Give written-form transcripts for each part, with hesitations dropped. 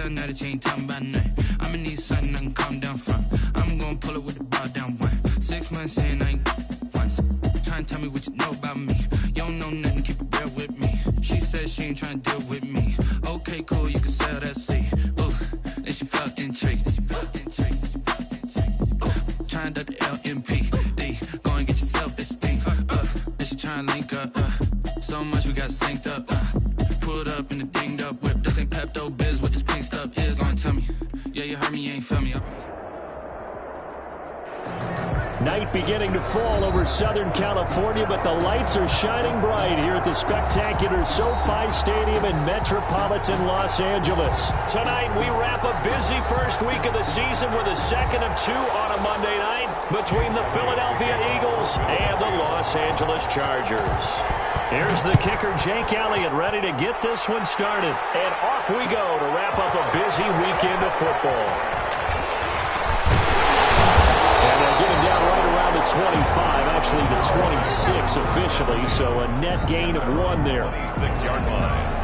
tell now that you ain't talking about nothing. I'ma need something I can calm down from. I'm gonna pull it with the ball down one. 6 months in, I ain't once. Trying to tell me what you know about me. You don't know nothing, keep it real with me. She said she ain't trying to deal with me. Okay, cool, you can sell that seed. Ooh, and she felt intrigued. Trying to the LMPD. Go and get yourself esteem. And she trying to link up. So much we got synced up. Pulled up in the dinged up whip. This ain't Pepto Biz, what this pink stuff is. Long tell me. Yeah, you heard me, you ain't feel me. Night beginning to fall over Southern California, but the lights are shining bright here at the spectacular SoFi Stadium in metropolitan Los Angeles. Tonight, we wrap a busy first week of the season with a second of two on a Monday night between the Philadelphia Eagles and the Los Angeles Chargers. Here's the kicker, Jake Elliott, ready to get this one started. And off we go to wrap up a busy weekend of football. And they'll get him down right around the 25, actually the 26 officially, so a net gain of 1 there. 26-yard line.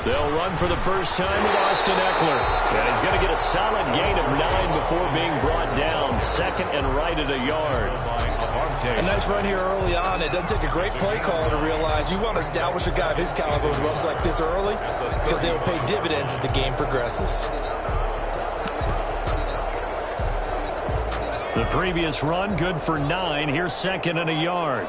They'll run for the first time with Austin Eckler. And he's going to get a solid gain of 9 before being brought down. Second and right at a yard. A nice run here early on. It doesn't take a great play caller to realize you want to establish a guy of his caliber who runs like this early because they will pay dividends as the game progresses. The previous run, good for 9. Here's second and a yard.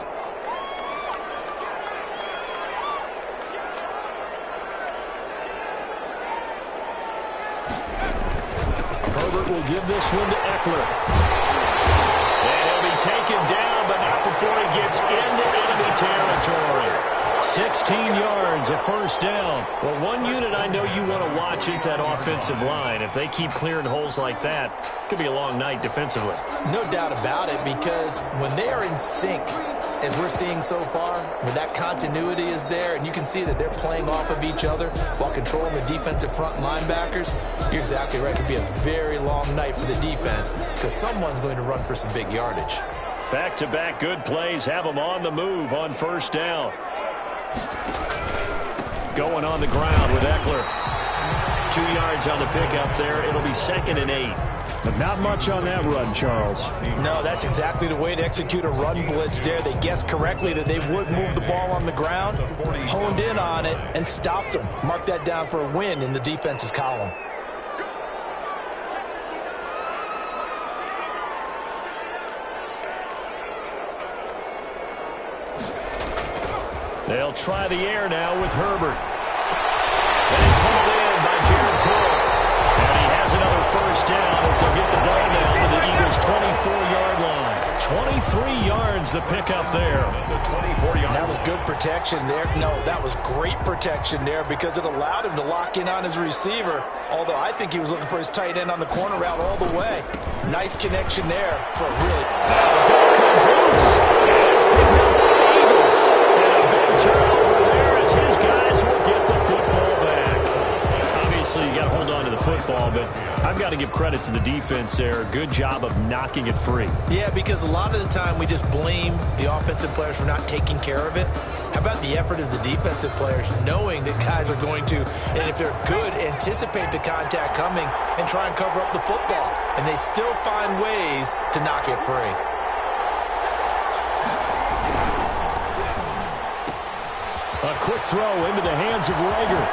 Will give this one to Eckler. And he'll be taken down, but not before he gets into enemy territory. 16 yards, a first down. Well, one unit I know you want to watch is that offensive line. If they keep clearing holes like that, it could be a long night defensively. No doubt about it, because when they are in sync, as we're seeing so far, when that continuity is there and you can see that they're playing off of each other while controlling the defensive front linebackers, you're exactly right. It could be a very long night for the defense because someone's going to run for some big yardage. Back-to-back good plays have them on the move on first down. Going on the ground with Eckler. 2 yards on the pickup there. It'll be second and 8. But not much on that run, Charles. No, that's exactly the way to execute a run blitz there. They guessed correctly that they would move the ball on the ground, honed in on it, and stopped them. Mark that down for a win in the defense's column. They'll try the air now with Herbert. And it's hauled in by Jared Cole. And he has another first down as they'll get the ball down to the Eagles' 24-yard line. 23 yards the pickup there. That was good protection there. No, that was great protection there because it allowed him to lock in on his receiver, although I think he was looking for his tight end on the corner route all the way. Nice connection there for a really... Now the ball comes loose. And it's picked up by the Eagles. And a big turnover there as his guys will get the football back. Obviously, you got to hold on to the football, but I've got to give credit to the defense there. Good job of knocking it free. Yeah, because a lot of the time we just blame the offensive players for not taking care of it. How about the effort of the defensive players knowing that guys are going to, and if they're good, anticipate the contact coming and try and cover up the football. And they still find ways to knock it free. A quick throw into the hands of Rager.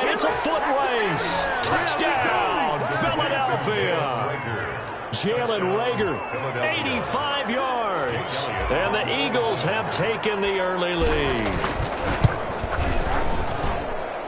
It's a foot race. Touchdown, Philadelphia. Jalen Rager, 85 yards. And the Eagles have taken the early lead.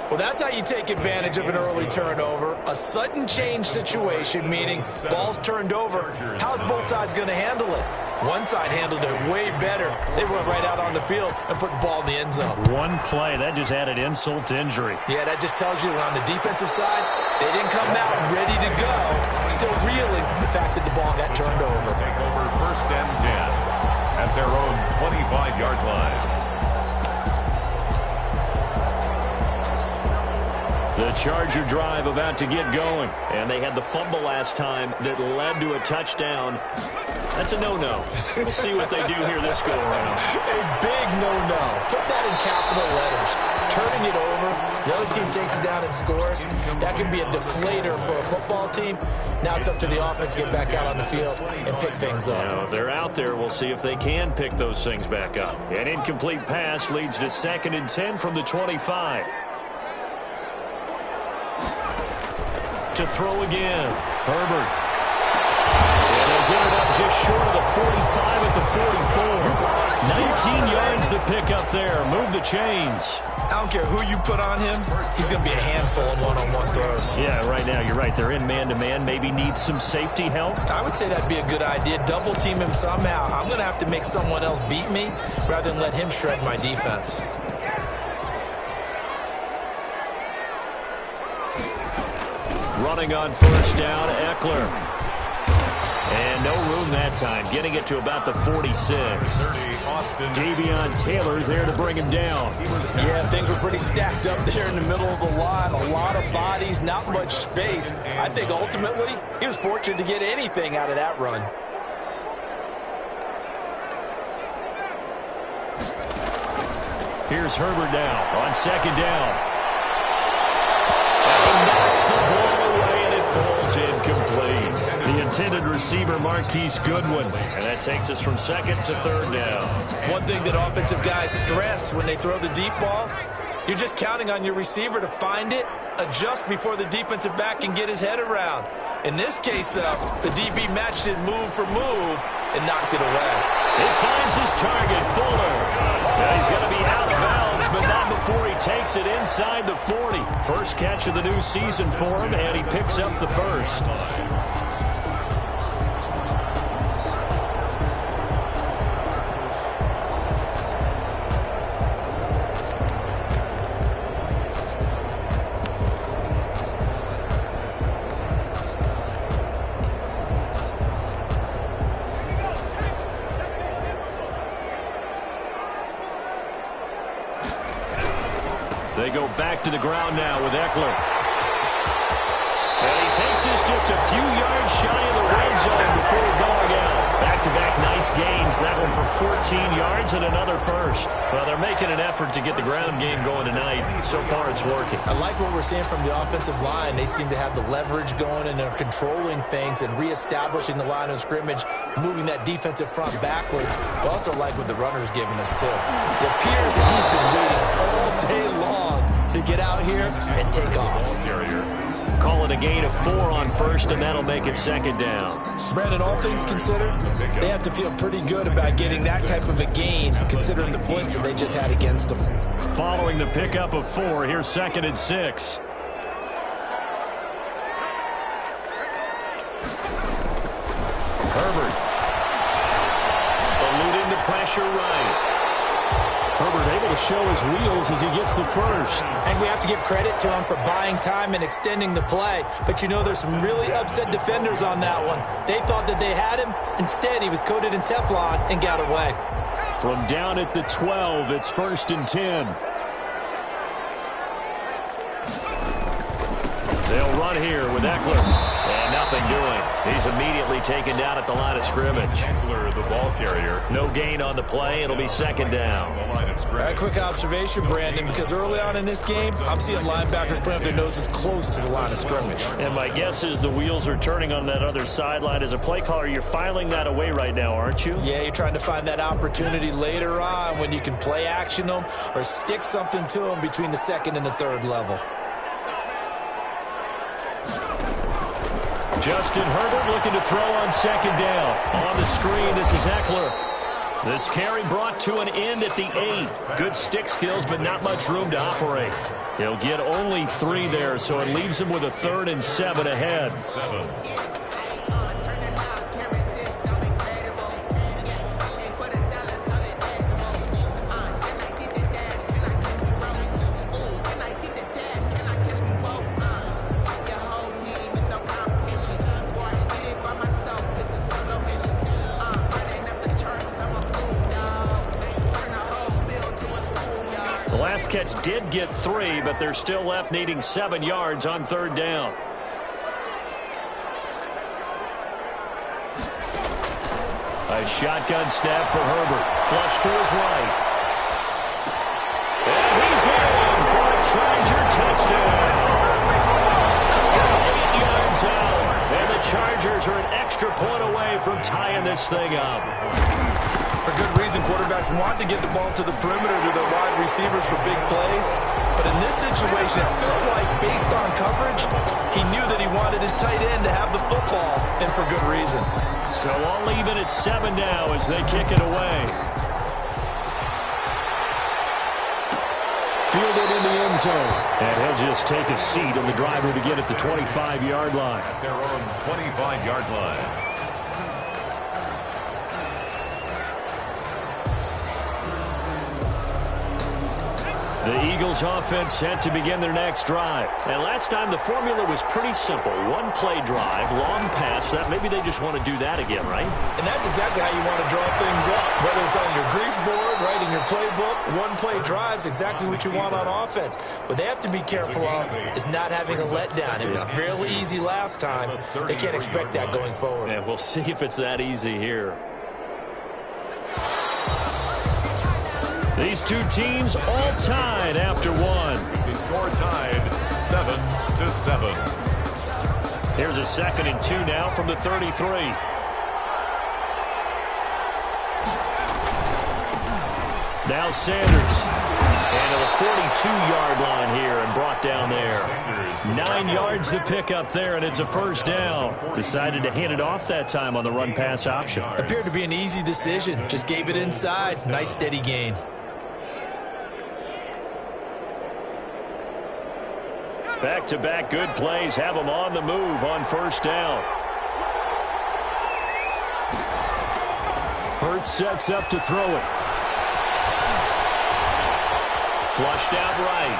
Well, that's how you take advantage of an early turnover. A sudden change situation, meaning ball's turned over. How's both sides going to handle it? One side handled it way better. They went right out on the field and put the ball in the end zone. One play, that just added insult to injury. Yeah, that just tells you on the defensive side, they didn't come out ready to go, still reeling from the fact that the ball got turned over. Take over 1st and 10 at their own 25-yard line. The Charger drive about to get going. And they had the fumble last time that led to a touchdown. That's a no-no. We'll see what they do here this go-around. A big no-no. Put that in capital letters. Turning it over, the other team takes it down and scores. That can be a deflator for a football team. Now it's up to the offense to get back out on the field and pick things up. Now, if they're out there, we'll see if they can pick those things back up. An incomplete pass leads to 2nd and 10 from the 25. To throw again. Herbert. And they'll get it up just short of the 45 at the 44. 19 yards to pick up there. Move the chains. I don't care who you put on him. He's going to be a handful in one-on-one throws. Yeah, right now, you're right. They're in man-to-man. Maybe need some safety help. I would say that'd be a good idea. Double team him somehow. I'm going to have to make someone else beat me rather than let him shred my defense. Running on 1st down, Eckler. And no room that time, getting it to about the 46. Davion Taylor there to bring him down. Yeah, things were pretty stacked up there in the middle of the line. A lot of bodies, not much space. I think ultimately he was fortunate to get anything out of that run. Here's Herbert now on 2nd down. And he knocks the ball away, and it falls incomplete. The intended receiver, Marquise Goodwin. And that takes us from 2nd to 3rd down. One thing that offensive guys stress when they throw the deep ball, you're just counting on your receiver to find it, adjust before the defensive back can get his head around. In this case, though, the DB matched it move for move and knocked it away. It finds his target, Fuller. Now he's going to be out of bounds, but not before he takes it inside the 40. First catch of the new season for him, and he picks up the first. They go back to the ground now with Eckler. And he takes this just a few yards shy of the red zone before going out. Back-to-back nice gains. That one for 14 yards and another first. Well, they're making an effort to get the ground game going tonight. So far, it's working. I like what we're seeing from the offensive line. They seem to have the leverage going, and they're controlling things and reestablishing the line of scrimmage, moving that defensive front backwards. I also like what the runner's giving us, too. It appears that he's been waiting all day long to get out here and take off. Call it a gain of 4 on first, and that'll make it 2nd down. Brandon, all things considered, they have to feel pretty good about getting that type of a gain, considering the blitz that they just had against them. Following the pickup of 4, here's 2nd and 6. Herbert. Eluding the pressure right. Herbert able to show his wheels as he gets the first. And we have to give credit to him for buying time and extending the play. But, you know, there's some really upset defenders on that one. They thought that they had him. Instead, he was coated in Teflon and got away. From down at the 12, it's 1st and 10. They'll run here with Eckler. And nothing doing. He's immediately taken down at the line of scrimmage. Eckler, the ball carrier. No gain on the play. It'll be 2nd down. A quick observation, Brandon, because early on in this game, I'm seeing linebackers putting up their noses close to the line of scrimmage. And my guess is the wheels are turning on that other sideline. As a play caller, you're filing that away right now, aren't you? Yeah, you're trying to find that opportunity later on when you can play action them or stick something to them between the 2nd and the 3rd level. Justin Herbert looking to throw on 2nd down. On the screen, this is Eckler. This carry brought to an end at the 8. Good stick skills, but not much room to operate. He'll get only 3 there, so it leaves him with a 3rd and 7 ahead. The last catch did get 3, but they're still left needing 7 yards on 3rd down. A shotgun snap for Herbert. Flush to his right. And he's in for a Charger touchdown. From 8 yards out. And the Chargers are an extra point away from tying this thing up. For good reason, quarterbacks want to get the ball to the perimeter to their wide receivers for big plays. But in this situation, it felt like, based on coverage, he knew that he wanted his tight end to have the football, and for good reason. So all even at 7 now as they kick it away. Fielded in the end zone. And he'll just take a seat on the driver to get at the 25-yard line. At their own 25-yard line. The Eagles offense set to begin their next drive. And last time the formula was pretty simple. 1-play drive, long pass. That maybe they just want to do that again, right? And that's exactly how you want to draw things up. Whether it's on your grease board, right in your playbook, 1-play drive is exactly what you want on offense. What they have to be careful of is not having a letdown. It was fairly easy last time. They can't expect that going forward. Yeah, we'll see if it's that easy here. These two teams all tied after 1. The score tied 7-7. Here's a 2nd and 2 now from the 33. Now Sanders. And to the 42-yard line here and brought down there. 9 yards to pick up there, and it's a 1st down. Decided to hand it off that time on the run-pass option. Appeared to be an easy decision. Just gave it inside. Nice steady gain. Back-to-back good plays have them on the move on 1st down. Hurts sets up to throw it. Flushed out right.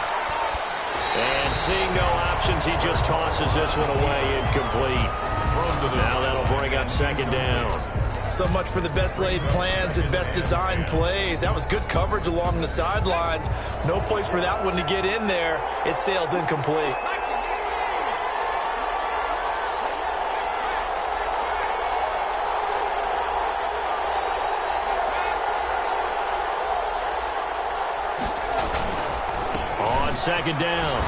And seeing no options, he just tosses this one away incomplete. Now that'll bring up 2nd down. So much for the best laid plans and best designed plays. That was good coverage along the sidelines. No place for that one to get in there. It sails incomplete. On 2nd down,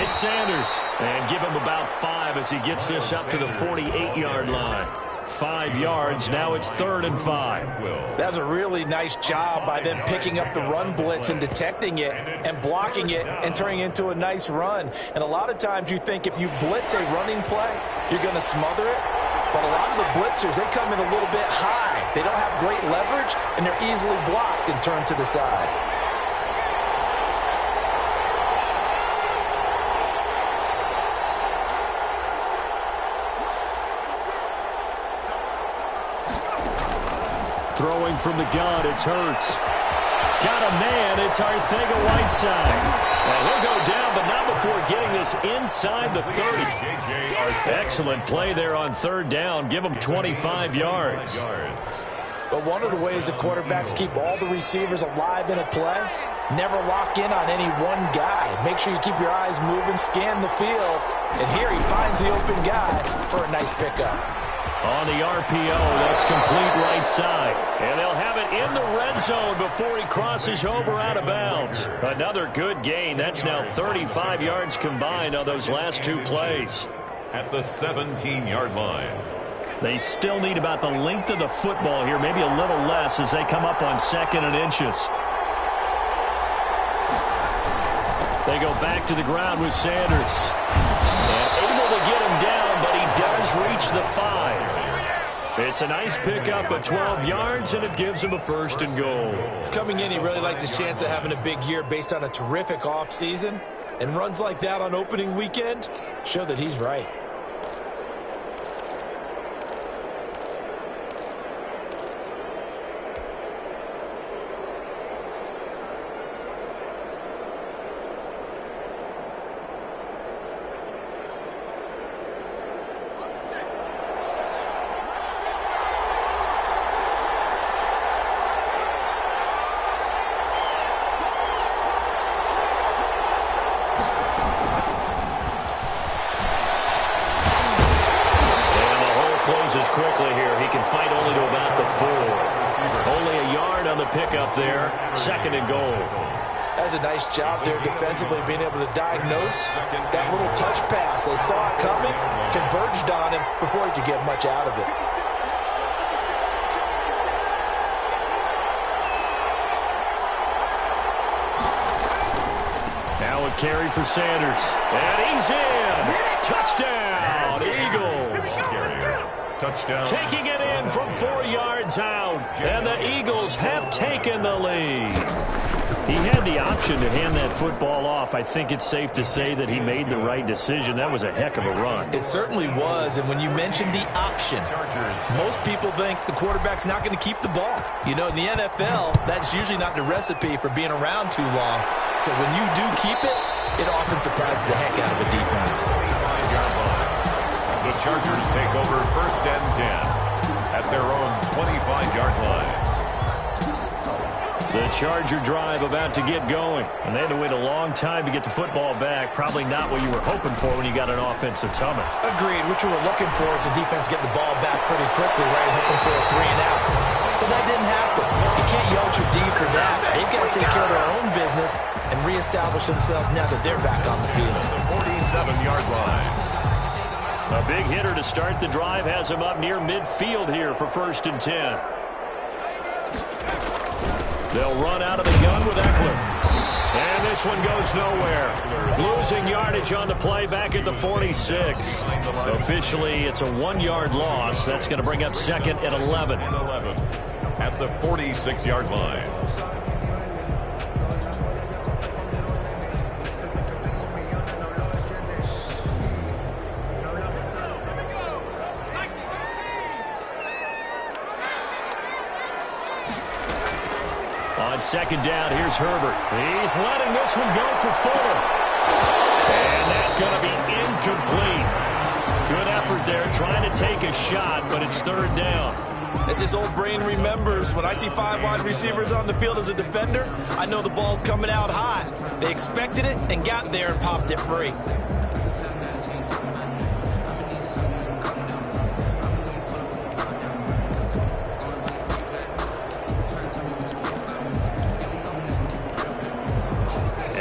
it's Sanders. And give him about 5 as he gets this up to the 48-yard line. 5 yards. Now it's 3rd and 5. That's a really nice job by them picking up the run blitz and detecting it and blocking it and turning it into a nice run. And a lot of times you think if you blitz a running play, you're going to smother it. But a lot of the blitzers, they come in a little bit high. They don't have great leverage, and they're easily blocked and turned to the side. Throwing from the gun, it's Hurts. Got a man, it's Arcega-Whiteside. And he'll go down, but not before getting this inside the 30. Excellent play there on 3rd down. Give him 25 yards. But one of the ways the quarterbacks keep all the receivers alive in a play, never lock in on any one guy. Make sure you keep your eyes moving, scan the field. And here he finds the open guy for a nice pickup. On the RPO, that's complete right side. And they'll have it in the red zone before he crosses over out of bounds. Another good gain. That's now 35 yards combined on those last 2 plays. At the 17-yard line. They still need about the length of the football here, maybe a little less as they come up on 2nd and inches. They go back to the ground with Sanders. And able to get him down, but he does reach the 5. It's a nice pickup of 12 yards, and it gives him a 1st and goal. Coming in, he really liked his chance of having a big year based on a terrific offseason. And runs like that on opening weekend show that he's right. Quickly here. He can fight only to about the 4. Only a yard on the pickup there. 2nd and goal. That's a nice job there defensively, being able to diagnose that little touch pass. They saw it coming, converged on him before he could get much out of it. Now a carry for Sanders. And he's in. Touchdown, Eagles. Touchdown. Taking it in from 4 yards out. And the Eagles have taken the lead. He had the option to hand that football off. I think it's safe to say that he made the right decision. That was a heck of a run. It certainly was. And when you mentioned the option, most people think the quarterback's not going to keep the ball. You know, in the NFL, that's usually not the recipe for being around too long. So when you do keep it, it often surprises the heck out of a defense. The Chargers take over 1st and 10 at their own 25-yard line. The Charger drive about to get going. And they had to wait a long time to get the football back. Probably not what you were hoping for when you got an offense that's humming. Agreed. What you were looking for is the defense getting the ball back pretty quickly, right? Hoping for a 3 and out. So that didn't happen. You can't yell at your D for that. They've got to take care of their own business and reestablish themselves now that they're back on the field. The 47-yard line. A big hitter to start the drive has him up near midfield here for 1st and 10. They'll run out of the gun with Eckler. And this one goes nowhere. Losing yardage on the play back at the 46. Officially, it's a 1-yard loss. That's going to bring up 2nd and 11. At the 46-yard line. On 2nd down, here's Herbert. He's letting this one go for Fuller. And that's going to be incomplete. Good effort there, trying to take a shot, but it's 3rd down. As his old brain remembers, when I see 5 wide receivers on the field as a defender, I know the ball's coming out hot. They expected it and got there and popped it free.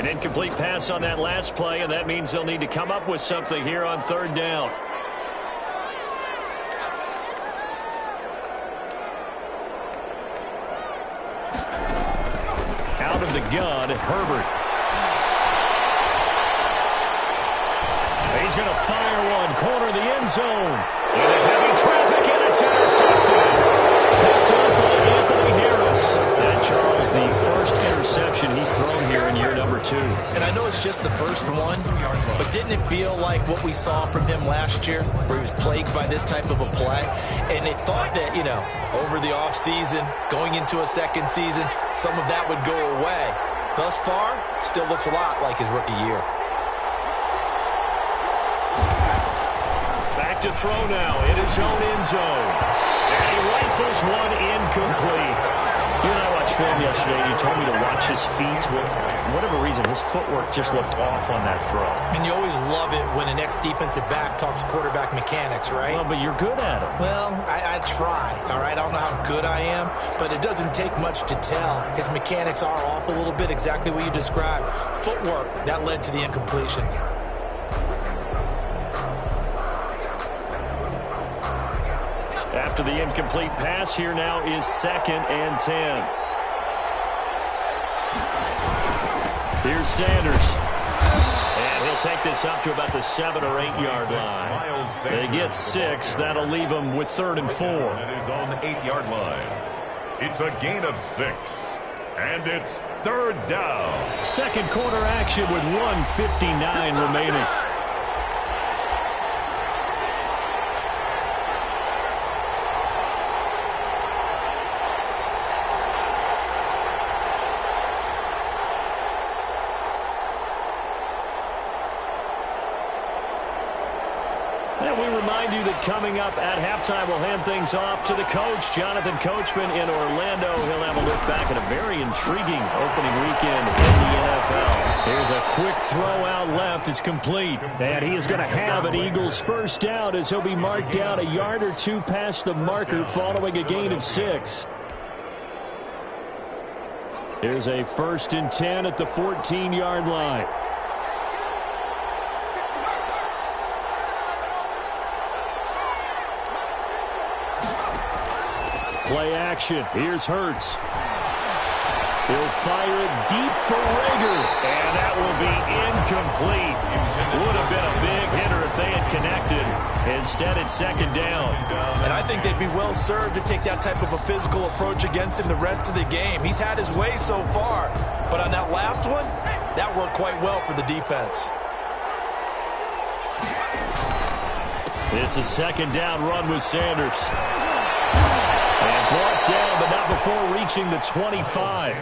Incomplete pass on that last play, and that means they'll need to come up with something here on 3rd down. Out of the gun, Herbert. He's going to fire one, corner of the end zone. Into heavy traffic, and it's intercepted. Picked up by Anthony Harris. And Charles, the first interception he's thrown here in year number 2. And I know it's just the first one, but didn't it feel like what we saw from him last year, where he was plagued by this type of a play? And it thought that, you know, over the offseason, going into a 2nd season, some of that would go away. Thus far, still looks a lot like his rookie year. Back to throw now in his own end zone. And he rifles one incomplete. You and I watched film yesterday, and you told me to watch his feet. Well, for whatever reason, his footwork just looked off on that throw. And you always love it when an ex-defensive back talks quarterback mechanics, right? Well, but you're good at it. Well, I try, all right? I don't know how good I am, but it doesn't take much to tell. His mechanics are off a little bit, exactly what you described. Footwork, that led to the incompletion. After the incomplete pass, here now is 2nd and 10. Here's Sanders. And he'll They'll take this up to about the 7 or 8 yard line. They get 6. That'll leave them with 3rd and 4. At his own 8-yard line. It's a gain of 6. And it's 3rd down. Second quarter action with 1:59 remaining. And we remind you that coming up at halftime, we'll hand things off to the coach, Jonathan Coachman in Orlando. He'll have a look back at a very intriguing opening weekend in the NFL. Here's a quick throw out left. It's complete. And he is going to have an Eagles first down as he'll be marked down a yard or two past the marker following a gain of 6. Here's a 1st and 10 at the 14-yard line. Play action. Here's Hurts. He'll fire it deep for Rager. And that will be incomplete. Would have been a big hitter if they had connected. Instead, it's 2nd down. And I think they'd be well served to take that type of a physical approach against him the rest of the game. He's had his way so far. But on that last one, that worked quite well for the defense. It's a 2nd down run with Sanders. And brought down, but not before reaching the 25.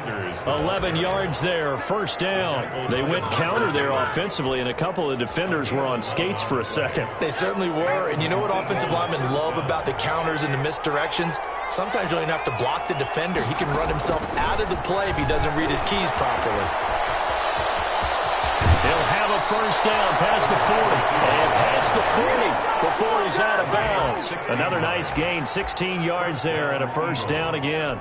11 yards there, 1st down. They went counter there offensively, and a couple of defenders were on skates for a second. They certainly were, and you know what offensive linemen love about the counters and the misdirections? Sometimes you don't even have to block the defender. He can run himself out of the play if he doesn't read his keys properly. He'll have a 1st down past the 40. And past the 40 before he's out of bounds. Another nice gain, 16 yards there and a 1st down again.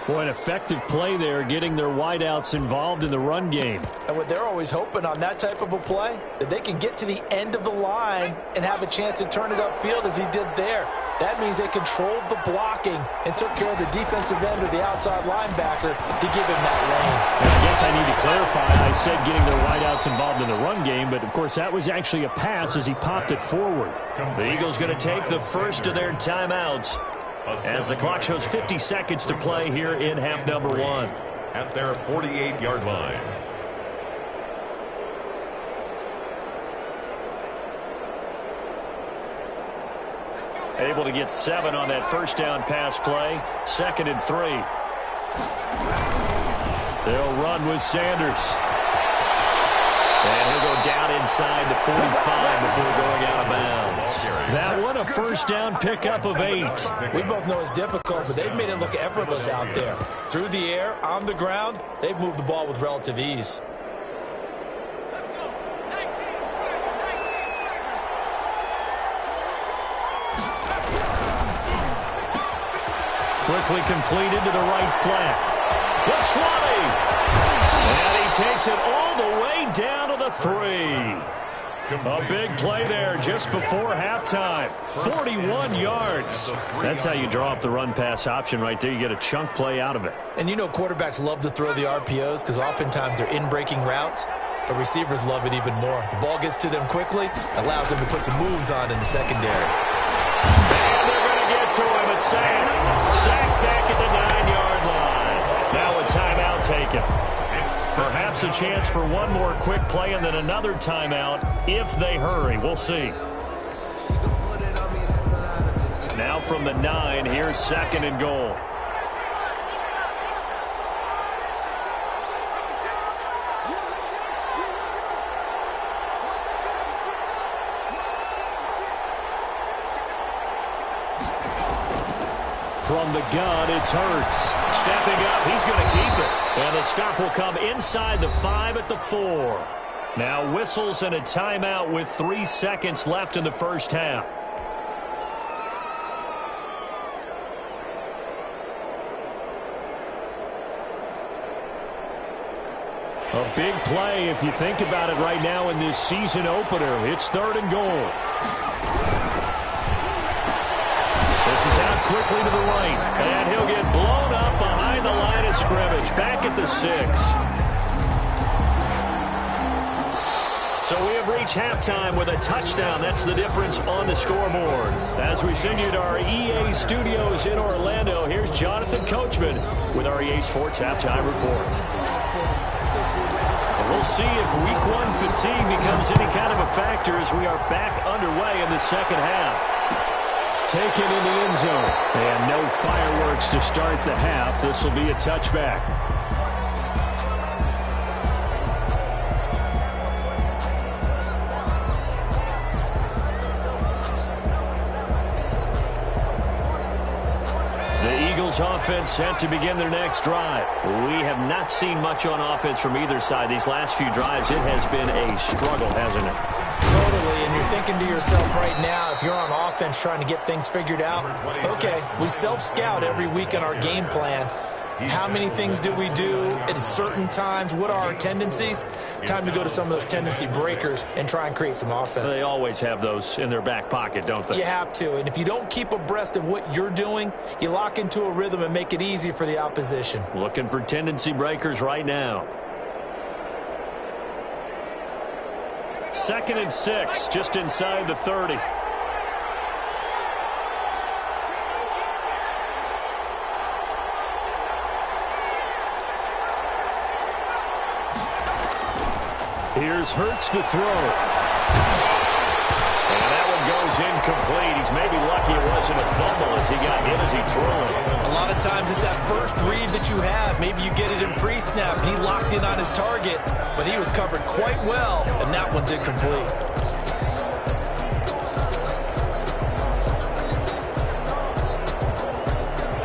Boy, an effective play there, getting their wideouts involved in the run game. And what they're always hoping on that type of a play, that they can get to the end of the line and have a chance to turn it upfield as he did there. That means they controlled the blocking and took care of the defensive end or the outside linebacker to give him that lane. And I guess I need to clarify. I said getting their wideouts involved in the run game, but of course that was actually a pass as he popped it forward. The Eagles going to take the first of their timeouts as the clock shows 50 seconds to play here in half number 1. At their 48-yard line. Able to get 7 on that 1st down pass play. 2nd and 3. They'll run with Sanders. And he'll go down inside the 45 before going out of bounds. That one a 1st down pickup of 8. We both know it's difficult, but they've made it look effortless out there. Through the air, on the ground, they've moved the ball with relative ease. Quickly completed to the right flat. The 20. And he takes it all the way down to the 3. A big play there just before halftime. 41 yards. That's how you draw up the run-pass option right there. You get a chunk play out of it. And you know quarterbacks love to throw the RPOs because oftentimes they're in-breaking routes, but receivers love it even more. The ball gets to them quickly, allows them to put some moves on in the secondary. And they're going to get to him. A sack. Sack back at the 9-yard line. Now a timeout taken. Perhaps a chance for one more quick play and then another timeout if they hurry. We'll see. Now from the 9, here's 2nd and goal. From the gun, it's Hurts. Stepping up, he's going to keep it. And the stop will come inside the 5 at the 4. Now whistles and a timeout with 3 seconds left in the first half. A big play if you think about it right now in this season opener. It's 3rd and goal. This is out quickly to the right, and he'll get blown up behind the line of scrimmage, back at the 6. So we have reached halftime with a touchdown. That's the difference on the scoreboard. As we send you to our EA studios in Orlando, here's Jonathan Coachman with our EA Sports Halftime Report. We'll see if Week 1 fatigue becomes any kind of a factor as we are back underway in the second half. Taken in the end zone. And no fireworks to start the half. This will be a touchback. Offense set to begin their next drive. We have not seen much on offense from either side. These last few drives, it has been a struggle, hasn't it? Totally, and you're thinking to yourself right now, if you're on offense trying to get things figured out, okay, we self-scout every week on our game plan. How many things do we do at certain times? What are our tendencies? Time to go to some of those tendency breakers and try and create some offense. They always have those in their back pocket, don't they? You have to, and if you don't keep abreast of what you're doing, you lock into a rhythm and make it easy for the opposition. Looking for tendency breakers right now. 2nd and 6, just inside the 30. Here's Hurts to throw. And that one goes incomplete. He's maybe lucky it wasn't a fumble as he got hit as he threw it. A lot of times it's that first read that you have. Maybe you get it in pre-snap and he locked in on his target, but he was covered quite well, and that one's incomplete.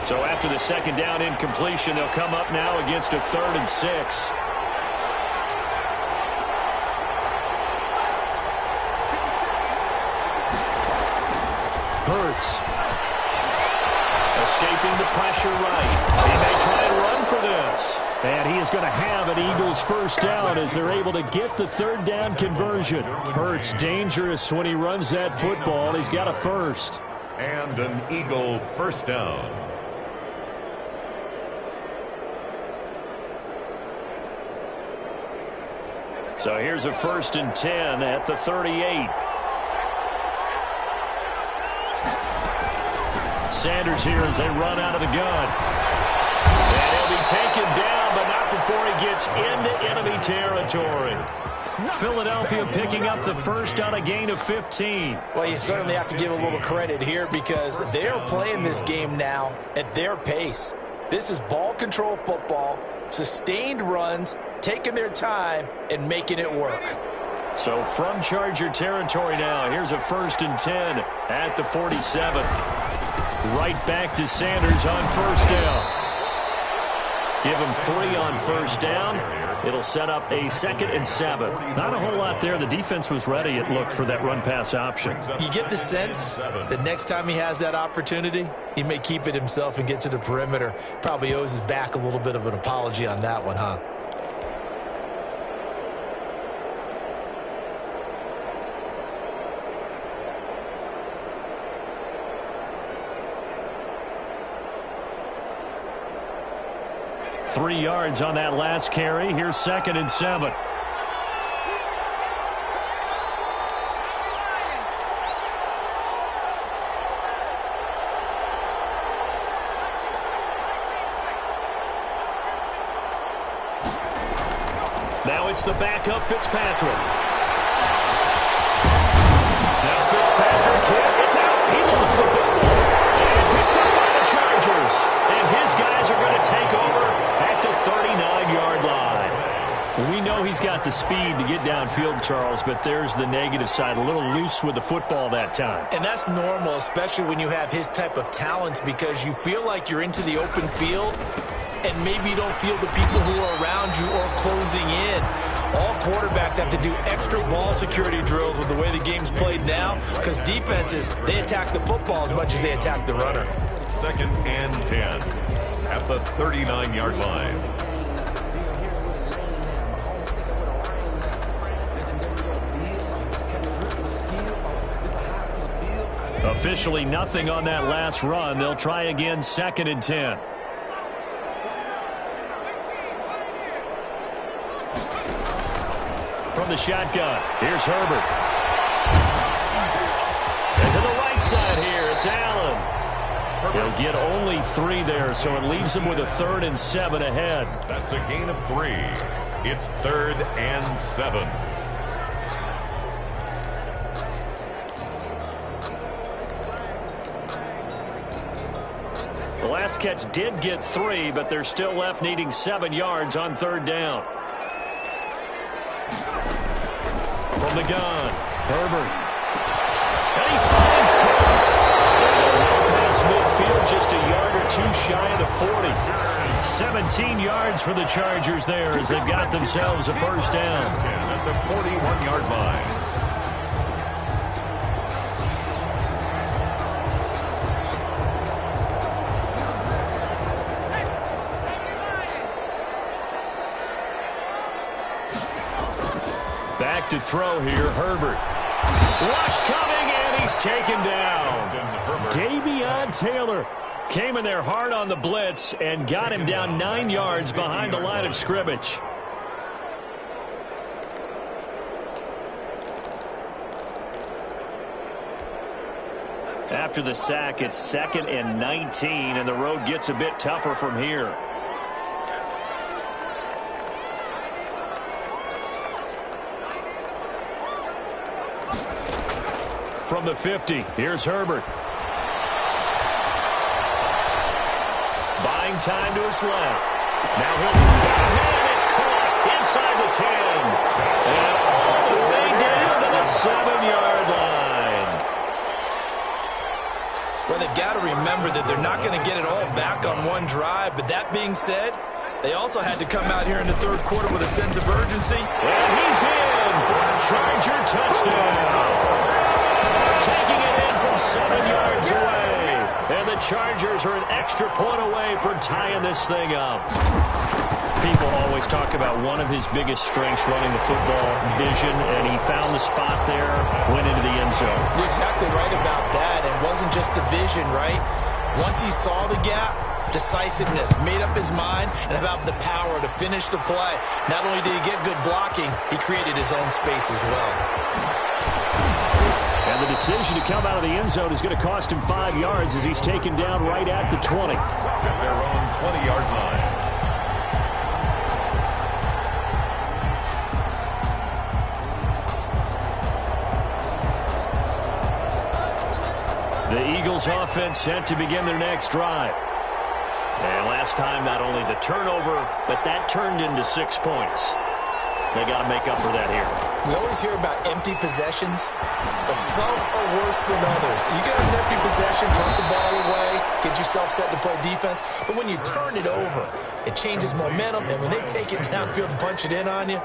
So after the second down incompletion, they'll come up now against a 3rd and 6. Hurts. Escaping the pressure right. He may try and run for this. And he is going to have an Eagles first down as they're able to get the 3rd down conversion. Hurts dangerous when he runs that football. He's got a first. And an Eagle first down. So here's a 1st and 10 at the 38. Sanders here as they run out of the gun. And he'll be taken down, but not before he gets into enemy territory. Philadelphia picking up the first on a gain of 15. Well, you certainly have to give a little credit here because they're playing this game now at their pace. This is ball control football, sustained runs, taking their time and making it work. So from Charger territory now, here's a 1st and 10 at the 47. Right back to Sanders on 1st down. Give him 3 on 1st down. It'll set up a 2nd and 7. Not a whole lot there. The defense was ready, it looked, for that run-pass option. You get the sense that next time he has that opportunity, he may keep it himself and get to the perimeter. Probably owes his back a little bit of an apology on that one, huh? Three yards on that last carry. Here's 2nd and 7. Now it's the backup Fitzpatrick. Now Fitzpatrick hit. It's out. He lost the football. And picked up by the Chargers. And his guys are going to take over at the 39-yard line. We know he's got the speed to get downfield, Charles, but there's the negative side. A little loose with the football that time. And that's normal, especially when you have his type of talents, because you feel like you're into the open field and maybe you don't feel the people who are around you or closing in. All quarterbacks have to do extra ball security drills with the way the game's played now, because defenses, they attack the football as much as they attack the runner. 2nd and 10 at the 39-yard line. Officially nothing on that last run. They'll try again, 2nd and 10. From the shotgun. Here's Herbert. And to the right side here, it's Allen. He'll get only 3 there, so it leaves him with a 3rd and 7 ahead. That's a gain of 3. It's 3rd and 7. The last catch did get 3, but they're still left needing 7 yards on 3rd down. From the gun, Herbert. And he finds Cook. Past midfield, just a yard or 2 shy of the 40. 17 yards for the Chargers there as they've got themselves a 1st down. At the 41-yard line. Back to throw here, Herbert. Rush coming, and he's taken down. Davion Taylor came in there hard on the blitz and got him down 9 yards behind the line of scrimmage. After the sack, it's 2nd and 19, and the road gets a bit tougher from here. From the 50, here's Herbert. Buying time to his left. Now he'll and it's caught inside the 10. And all the way down to the 7-yard line. Well, they've got to remember that they're not going to get it all back on one drive. But that being said, they also had to come out here in the 3rd quarter with a sense of urgency. And he's in for a Charger touchdown. Taking it in from 7 yards away. And the Chargers are an extra point away from tying this thing up. People always talk about one of his biggest strengths running the football, vision, and he found the spot there, went into the end zone. You're exactly right about that. It wasn't just the vision, right? Once he saw the gap, decisiveness, made up his mind, and about the power to finish the play. Not only did he get good blocking, he created his own space as well. And the decision to come out of the end zone is going to cost him 5 yards as he's taken down right at the 20. At their own 20-yard line. The Eagles offense set to begin their next drive. And last time, not only the turnover, but that turned into 6 points. They got to make up for that here. We always hear about empty possessions, but some are worse than others. You get an empty possession, punt the ball away, get yourself set to play defense, but when you turn it over, it changes momentum, and when they take it downfield and punch it in on you,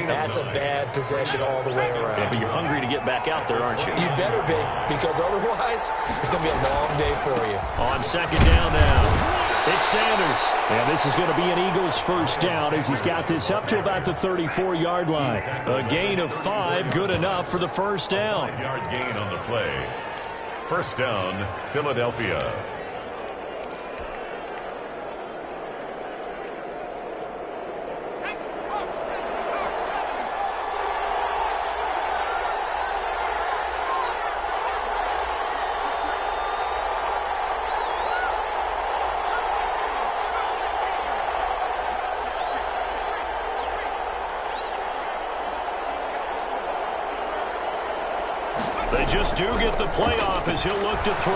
that's a bad possession all the way around. Yeah, but you're hungry to get back out there, aren't you? You better be, because otherwise, it's going to be a long day for you. On 2nd down now. It's Sanders. And this is going to be an Eagles 1st down as he's got this up to about the 34-yard line. A gain of 5, good enough for the 1st down. 5-yard gain on the play. 1st down, Philadelphia. They just do get the playoff as he'll look to throw.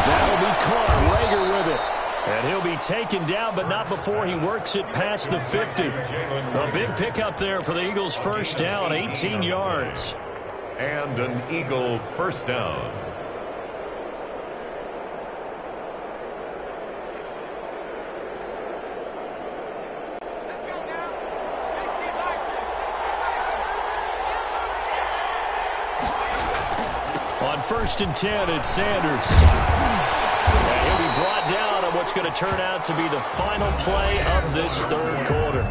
That'll be caught. Rager with it. And he'll be taken down, but not before he works it past the 50. A big pickup there for the Eagles' 1st down, 18 yards. And an Eagle 1st down. On 1st and 10, it's Sanders. And he'll be brought down on what's going to turn out to be the final play of this 3rd quarter.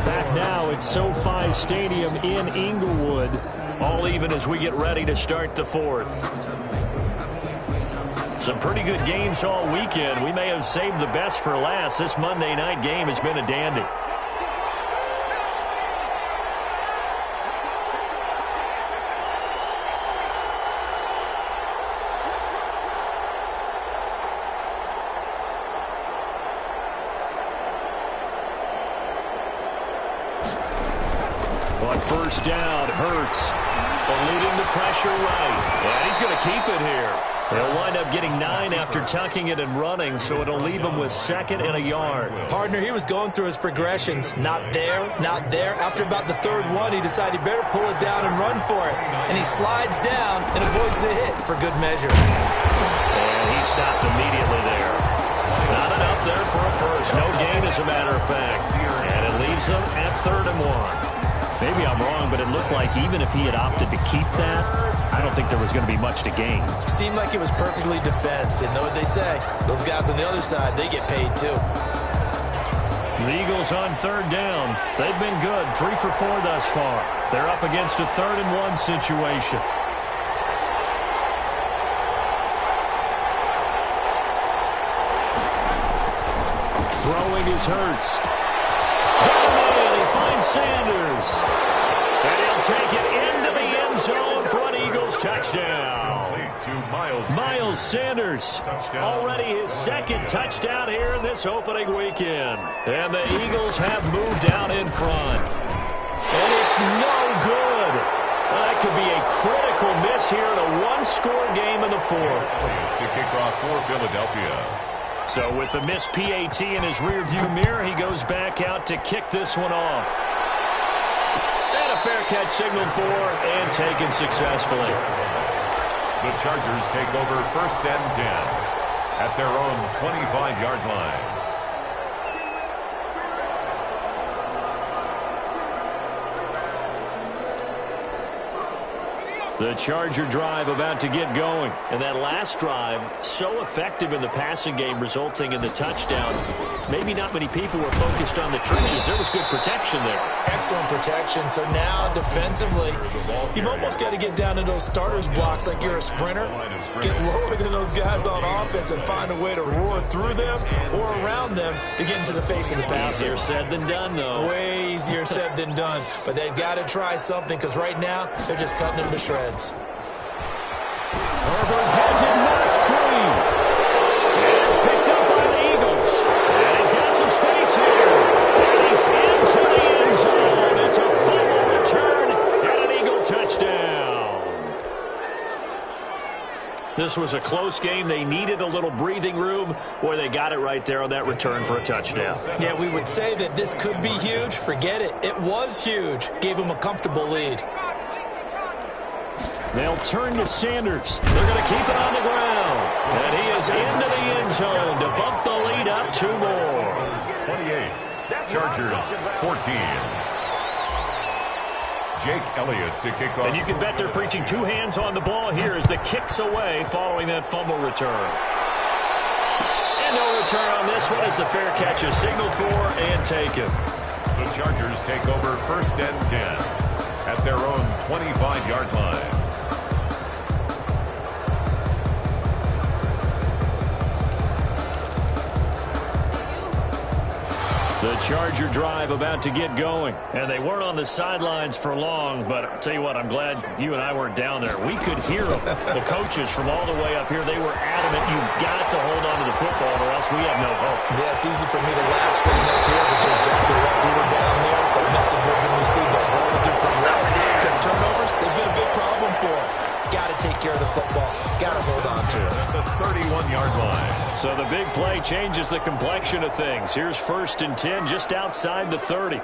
Back now at SoFi Stadium in Inglewood. All even as we get ready to start the 4th. Some pretty good games all weekend. We may have saved the best for last. This Monday night game has been a dandy. first down. Hurts eluding the pressure right. And he's going to keep it here. They'll wind up getting 9 after tucking it and running, so it'll leave him with 2nd and a yard. Partner, he was going through his progressions. Not there, not there. After about the 3rd one, he decided he better pull it down and run for it. And he slides down and avoids the hit for good measure. And he stopped immediately there. Not enough there for a first. No gain, as a matter of fact. And it leaves them at 3rd and 1. Maybe I'm wrong, but it looked like even if he had opted to keep that, I don't think there was going to be much to gain. Seemed like it was perfectly defense. And know what they say? Those guys on the other side, they get paid too. The Eagles on 3rd down. They've been good, 3 for 4 thus far. They're up against a 3rd and 1 situation. Throwing is Hurts. He finds Sanders. And he'll take it into the end zone for an Eagles touchdown. Miles Sanders, already his 2nd touchdown here in this opening weekend. And the Eagles have moved out in front. And it's no good. That could be a critical miss here in a 1-score game in the 4th. To kick off for Philadelphia. So with the missed PAT in his rearview mirror, he goes back out to kick this one off. And a fair catch signaled for and taken successfully. The Chargers take over 1st and 10 at their own 25-yard line. The Charger drive about to get going. And that last drive, so effective in the passing game, resulting in the touchdown. Maybe not many people were focused on the trenches. There was good protection there. Excellent protection. So now, defensively, you've almost got to get down to those starters blocks like you're a sprinter. Get lower than those guys on offense and find a way to roar through them or around them to get into the face of the passer. Easier said than done, though. Way easier said than done. But they've got to try something because right now, they're just cutting them to shreds. Herbert has it knocked free. It's picked up by the Eagles. And he's got some space here. And he's into the end zone. It's a fumble return and an Eagle touchdown. This was a close game. They needed a little breathing room. Boy, they got it right there on that return for a touchdown. Yeah, we would say that this could be huge. Forget it. It was huge. Gave him a comfortable lead. They'll turn to Sanders. They're going to keep it on the ground. And he is into the end zone to bump the lead up 2 more. 28, Chargers 14. Jake Elliott to kick off. And you can bet they're preaching 2 hands on the ball here as the kick's away following that fumble return. And no return on this one as the fair catch is signaled for and taken. The Chargers take over 1st and 10 at their own 25-yard line. The Charger drive about to get going. And they weren't on the sidelines for long, but I'll tell you what, I'm glad you and I weren't down there. We could hear them. The coaches from all the way up here, they were adamant, you've got to hold on to the football or else we have no hope. Yeah, it's easy for me to laugh sitting up here, but you're exactly right. We were down there. That message would have been received a whole different way. Because turnovers, they've been a big problem for them. Got to take care of the football. Got to hold on to it. At the 31-yard line. So the big play changes the complexion of things. Here's 1st and 10 just outside the 30.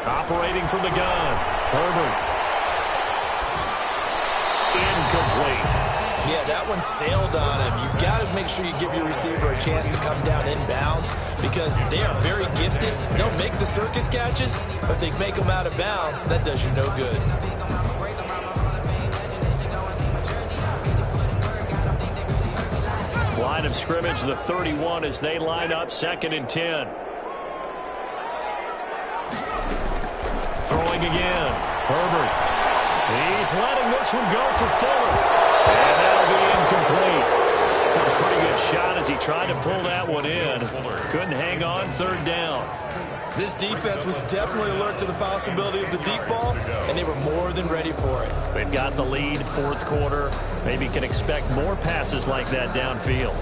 Operating from the gun. Herbert. Incomplete. Yeah, that one sailed on him. You've got to make sure you give your receiver a chance to come down inbounds because they are very gifted. They'll make the circus catches, but they make them out of bounds. That does you no good. Line of scrimmage, the 31 as they line up 2nd and 10. Throwing again. Herbert. He's letting this one go for Fuller. And that'll be incomplete. Took a pretty good shot as he tried to pull that one in. Couldn't hang on 3rd down. This defense was definitely alert to the possibility of the deep ball, and they were more than ready for it. They've got the lead, 4th quarter. Maybe can expect more passes like that downfield.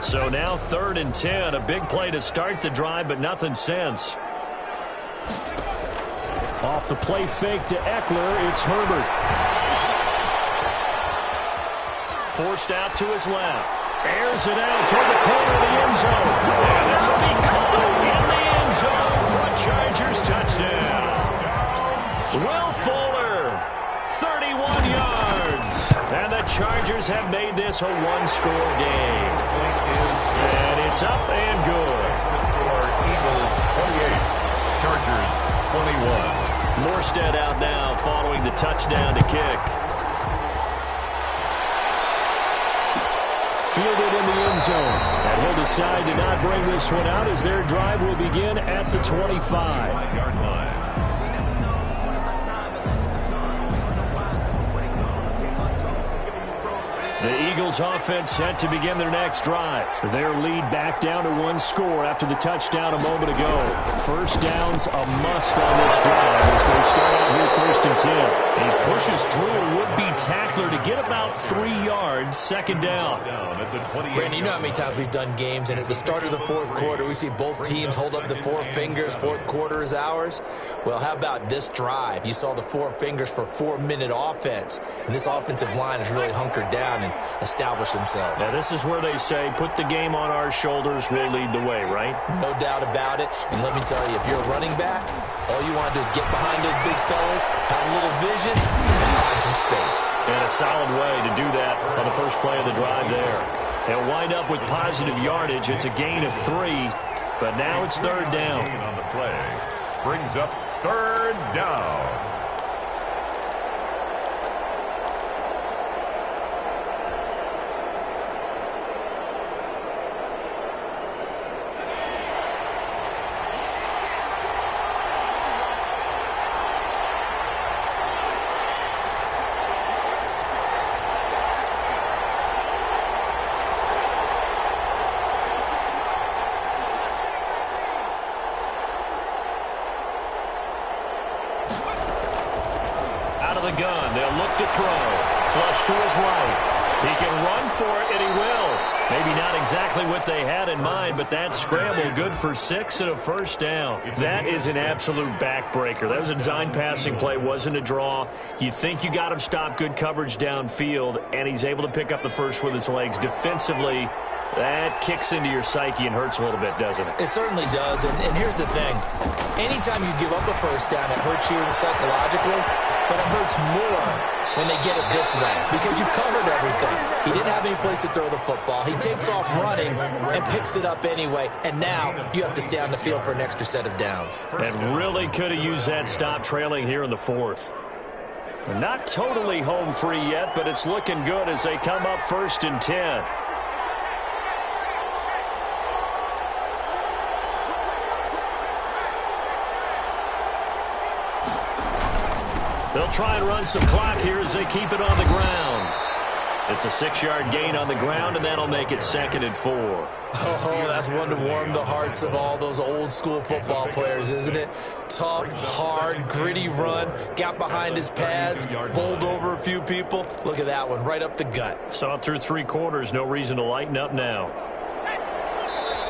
So now 3rd and 10, a big play to start the drive, but nothing since. Off the play fake to Eckler, it's Herbert. Forced out to his left. Airs it out toward the corner of the end zone. And this will be caught in the end zone for a Chargers touchdown. Will Fuller, 31 yards. And the Chargers have made this a one-score game. And it's up and good. The score, Eagles 28, Chargers 21. Morstead out now following the touchdown to kick. Fielded in the end zone. And he'll decide to not bring this one out as their drive will begin at the 25-yard line. The Eagles offense set to begin their next drive. Their lead back down to one score after the touchdown a moment ago. First down's a must on this drive as they start out here 1st and 10. He pushes through a would-be tackler to get about 3 yards, second down. Brandon, you know how many times we've done games, and at the start of the fourth quarter, we see both teams hold up the four fingers, fourth quarter is ours. Well, how about this drive? You saw the four fingers for 4-minute offense, and this offensive line has really hunkered down and established themselves. Now, this is where they say, put the game on our shoulders, we'll lead the way, right? No doubt about it, and let me tell you, if you're a running back, all you want to do is get behind those big fellas, have a little vision, and find some space. And a solid way to do that on the first play of the drive there. They'll wind up with positive yardage. It's a gain of 3, but now it's third down. On the play brings up third down. Gun. They'll look to throw. Flush to his right. He can run for it, and he will. Maybe not exactly what they had in mind, but that scramble good for 6 and a first down. That is an absolute backbreaker. That was a design passing play, wasn't a draw. You think you got him stopped, good coverage downfield, and he's able to pick up the first with his legs. Defensively, that kicks into your psyche and hurts a little bit, doesn't it? It certainly does, and here's the thing. Anytime you give up a first down, it hurts you psychologically, but it hurts more when they get it this way because you've covered everything. He didn't have any place to throw the football. He takes off running and picks it up anyway, and now you have to stay on the field for an extra set of downs. And really could have used that stop trailing here in the fourth. Not totally home free yet, but it's looking good as they come up 1st and 10. They'll try and run some clock here as they keep it on the ground. It's a 6-yard gain on the ground, and that'll make it 2nd and 4. Oh, that's one to warm the hearts of all those old-school football players, isn't it? Tough, hard, gritty run, got behind his pads, bowled over a few people. Look at that one, right up the gut. Saw it through 3 quarters, no reason to lighten up now.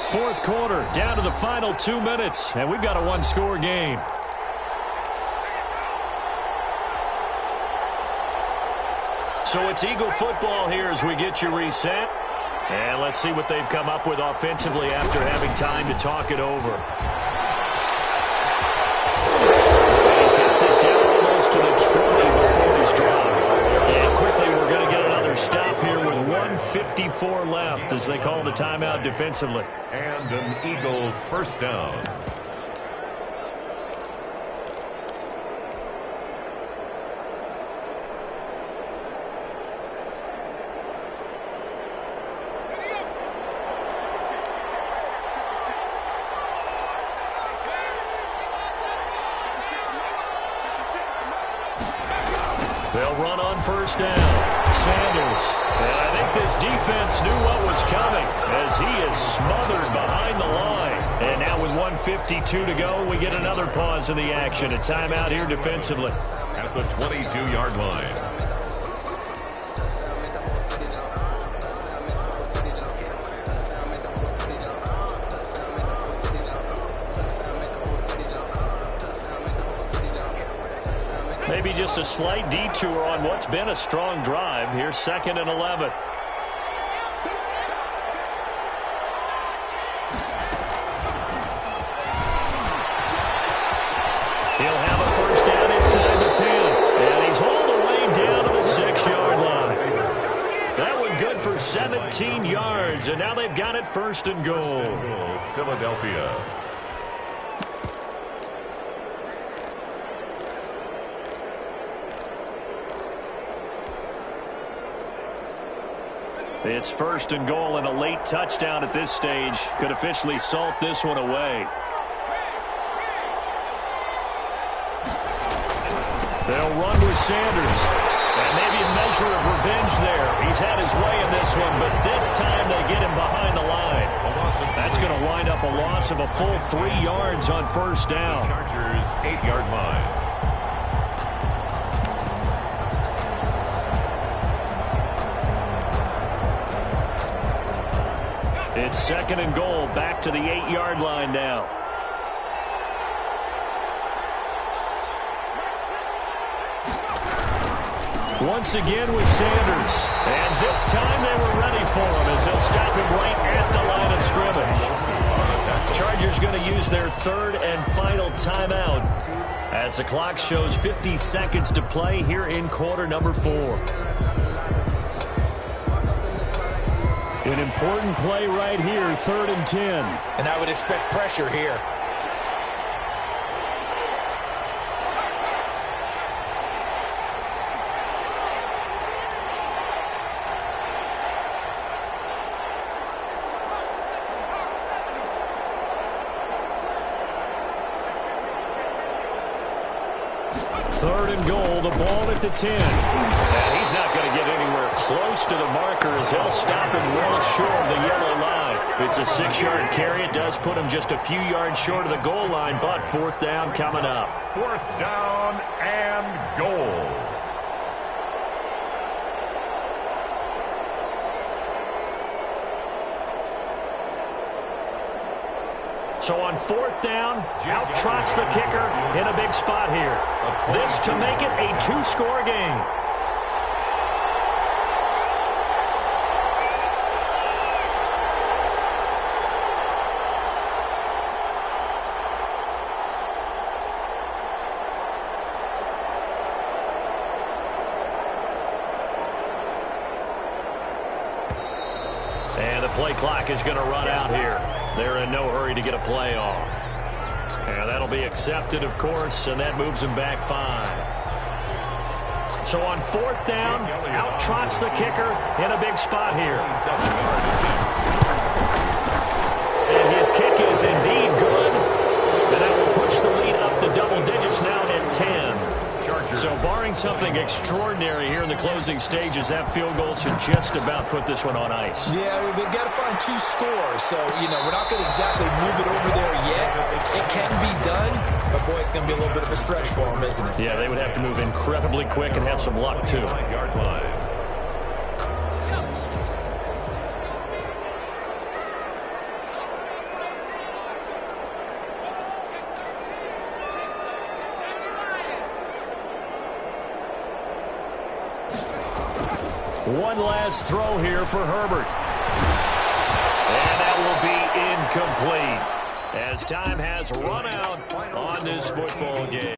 Fourth quarter, down to the final 2 minutes, and we've got a one-score game. So it's Eagle football here as we get you reset. And let's see what they've come up with offensively after having time to talk it over. He's got this down almost to the 20 before he's dropped. And quickly we're going to get another stop here with 1:54 left as they call the timeout defensively. And an Eagle first down. They'll run on first down. Sanders. And I think this defense knew what was coming as he is smothered behind the line. And now with 1:52 to go, we get another pause in the action. A timeout here defensively. At the 22-yard line. Maybe just a slight detour on what's been a strong drive. Here's 2nd and 11. He'll have a first down inside the 10. And he's hauled away down to the 6-yard line. That one good for 17 yards. And now they've got it 1st and goal. Philadelphia. It's 1st and goal, and a late touchdown at this stage could officially salt this one away. They'll run with Sanders. And maybe a measure of revenge there. He's had his way in this one, but this time they get him behind the line. That's going to wind up a loss of a full 3 yards on 1st down. Chargers 8-yard line. It's 2nd and goal, back to the 8-yard line now. Once again with Sanders. And this time they were ready for him as they'll stop him right at the line of scrimmage. Chargers going to use their 3rd and final timeout as the clock shows 50 seconds to play here in quarter number 4. An important play right here, 3rd and 10. And I would expect pressure here. Third and goal, the ball at the 10. And he's not going to get anywhere close to the marker as he'll stop him well short of the yellow line. It's a 6-yard carry. It does put him just a few yards short of the goal line, but 4th down coming up. 4th down and goal. So on 4th down, out trots the kicker in a big spot here. This to make it a 2-score game. And the play clock is going to run out here. They're in no hurry to get a play off. And that'll be accepted, of course, and that moves them back 5. So on 4th down, out trots the kicker in a big spot here. And his kick is indeed good. And that will push the lead up to double digits now at 10. So barring something extraordinary here in the closing stages, that field goal should just about put this one on ice. Yeah, we've got to find 2 scores. So, we're not going to exactly move it over there yet. It can be done, but boy, it's going to be a little bit of a stretch for them, isn't it? Yeah, they would have to move incredibly quick and have some luck, too. 9-yard line. One last throw here for Herbert. And that will be incomplete as time has run out on this football game.